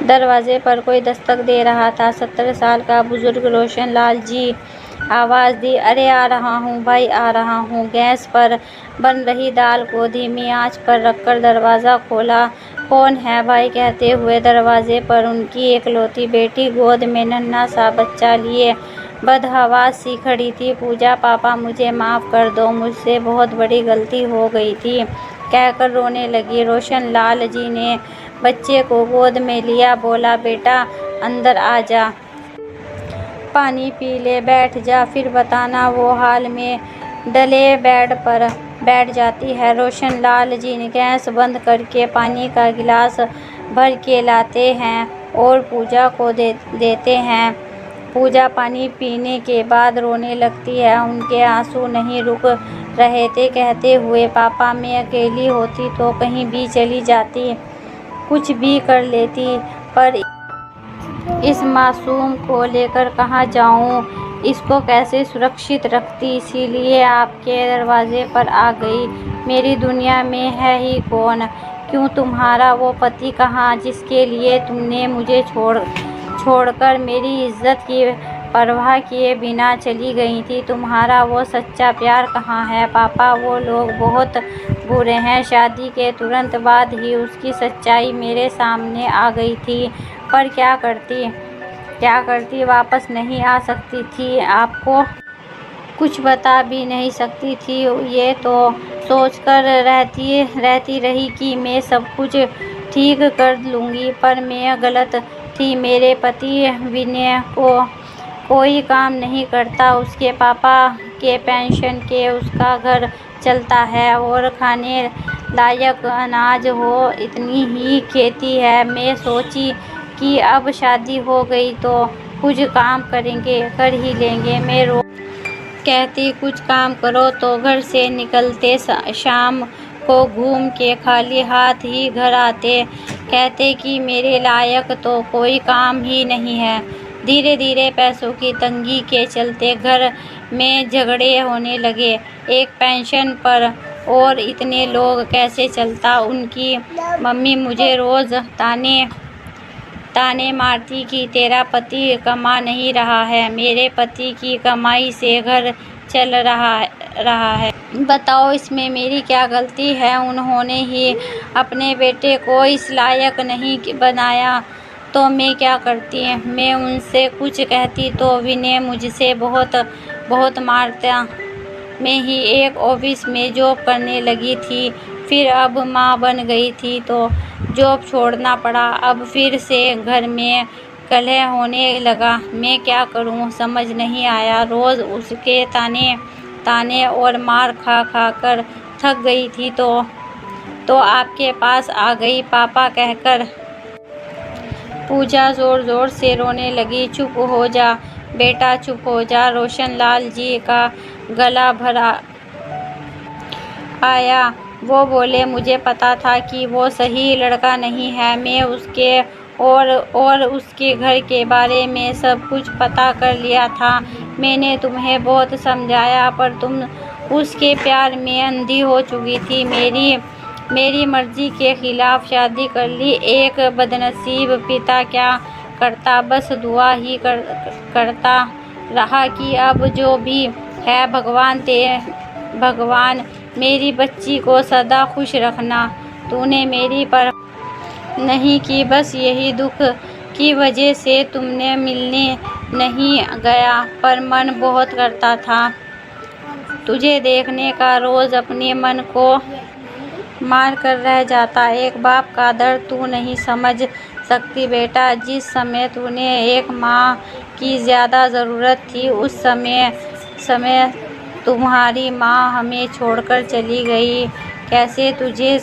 दरवाजे पर कोई दस्तक दे रहा था। 70 साल का बुजुर्ग रोशन लाल जी आवाज़ दी, अरे आ रहा हूँ भाई, आ रहा हूँ। गैस पर बन रही दाल को धीमी आंच पर रखकर दरवाज़ा खोला। कौन है भाई, कहते हुए दरवाजे पर उनकी एकलौती बेटी गोद में नन्हा सा बच्चा लिए बदहवास सी खड़ी थी। पूजा पापा, मुझे माफ़ कर दो, मुझसे बहुत बड़ी गलती हो गई थी, कहकर रोने लगी। रोशन लाल जी ने बच्चे को गोद में लिया, बोला, बेटा अंदर आ जा, पानी पी ले, बैठ जा, फिर बताना। वो हाल में डले बेड पर बैठ जाती है। रोशन लाल जी ने गैस बंद करके पानी का गिलास भर के लाते हैं और पूजा को देते हैं। पूजा पानी पीने के बाद रोने लगती है। उनके आंसू नहीं रुक रहे थे, कहते हुए, पापा मैं अकेली होती तो कहीं भी चली जाती, कुछ भी कर लेती, पर इस मासूम को लेकर कहाँ जाऊँ, इसको कैसे सुरक्षित रखती, इसीलिए आपके दरवाजे पर आ गई। मेरी दुनिया में है ही कौन? क्यों, तुम्हारा वो पति कहाँ, जिसके लिए तुमने मुझे छोड़कर मेरी इज्जत की परवाह किए बिना चली गई थी? तुम्हारा वो सच्चा प्यार कहाँ है? पापा, वो लोग बहुत बुरे हैं। शादी के तुरंत बाद ही उसकी सच्चाई मेरे सामने आ गई थी, पर क्या करती, वापस नहीं आ सकती थी, आपको कुछ बता भी नहीं सकती थी। ये तो सोचकर रहती रही कि मैं सब कुछ ठीक कर लूँगी, पर मैं गलत थी। मेरे पति विनय को कोई काम नहीं करता, उसके पापा के पेंशन के उसका घर चलता है और खाने लायक अनाज हो इतनी ही खेती है। मैं सोची कि अब शादी हो गई तो कुछ काम कर ही लेंगे। मैं रोज कहती कुछ काम करो तो घर से निकलते शाम को घूम के खाली हाथ ही घर आते, कहते कि मेरे लायक तो कोई काम ही नहीं है। धीरे धीरे पैसों की तंगी के चलते घर में झगड़े होने लगे। एक पेंशन पर और इतने लोग कैसे चलता? उनकी मम्मी मुझे रोज ताने मारती कि तेरा पति कमा नहीं रहा है, मेरे पति की कमाई से घर चल रहा है, बताओ इसमें मेरी क्या गलती है? उन्होंने ही अपने बेटे को इस लायक नहीं बनाया, तो मैं क्या करती? मैं उनसे कुछ कहती तो विनय मुझसे बहुत मारता। मैं ही एक ऑफिस में जॉब करने लगी थी, फिर अब माँ बन गई थी तो जॉब छोड़ना पड़ा। अब फिर से घर में कलह होने लगा। मैं क्या करूं, समझ नहीं आया। रोज उसके ताने और मार खा कर थक गई थी तो आपके पास आ गई पापा कहकर। पूजा जोर जोर से रोने लगी। चुप हो जा बेटा, चुप हो जा। रोशन लाल जी का गला भरा आया। वो बोले, मुझे पता था कि वो सही लड़का नहीं है। मैं उसके और उसके घर के बारे में सब कुछ पता कर लिया था। मैंने तुम्हें बहुत समझाया, पर तुम उसके प्यार में अंधी हो चुकी थी। मेरी मर्जी के खिलाफ शादी कर ली। एक बदनसीब पिता क्या करता, बस दुआ ही करता रहा कि अब जो भी है भगवान मेरी बच्ची को सदा खुश रखना। तूने मेरी परवाह नहीं की, बस यही दुख की वजह से तुमने मिलने नहीं गया, पर मन बहुत करता था तुझे देखने का। रोज अपने मन को मार कर रह जाता। एक बाप का दर्द तू नहीं समझ सकती बेटा। जिस समय तूने एक माँ की ज़्यादा ज़रूरत थी, उस समय तुम्हारी माँ हमें छोड़कर चली गई। कैसे तुझे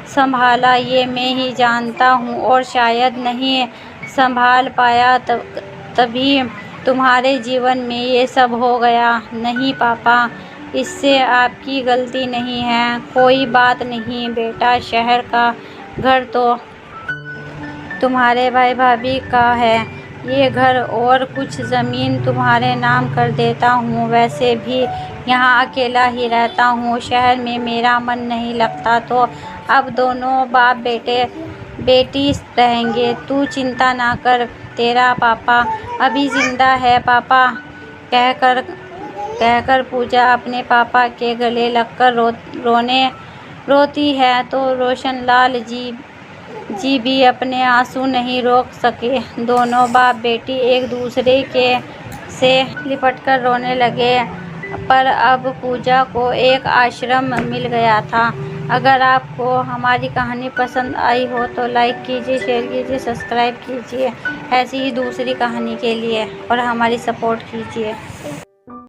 संभाला ये मैं ही जानता हूँ, और शायद नहीं संभाल पाया तभी तुम्हारे जीवन में ये सब हो गया। नहीं पापा, इससे आपकी गलती नहीं है। कोई बात नहीं बेटा, शहर का घर तो तुम्हारे भाई भाभी का है। ये घर और कुछ ज़मीन तुम्हारे नाम कर देता हूँ। वैसे भी यहाँ अकेला ही रहता हूँ, शहर में मेरा मन नहीं लगता। तो अब दोनों बाप बेटे बेटी रहेंगे, तू चिंता ना कर, तेरा पापा अभी जिंदा है पापा कहकर पूजा अपने पापा के गले लगकर रोती है तो रोशनलाल जी भी अपने आंसू नहीं रोक सके। दोनों बाप बेटी एक दूसरे से लिपटकर रोने लगे। पर अब पूजा को एक आश्रम मिल गया था। अगर आपको हमारी कहानी पसंद आई हो तो लाइक कीजिए, शेयर कीजिए, सब्सक्राइब कीजिए ऐसी ही दूसरी कहानी के लिए और हमारी सपोर्ट कीजिए।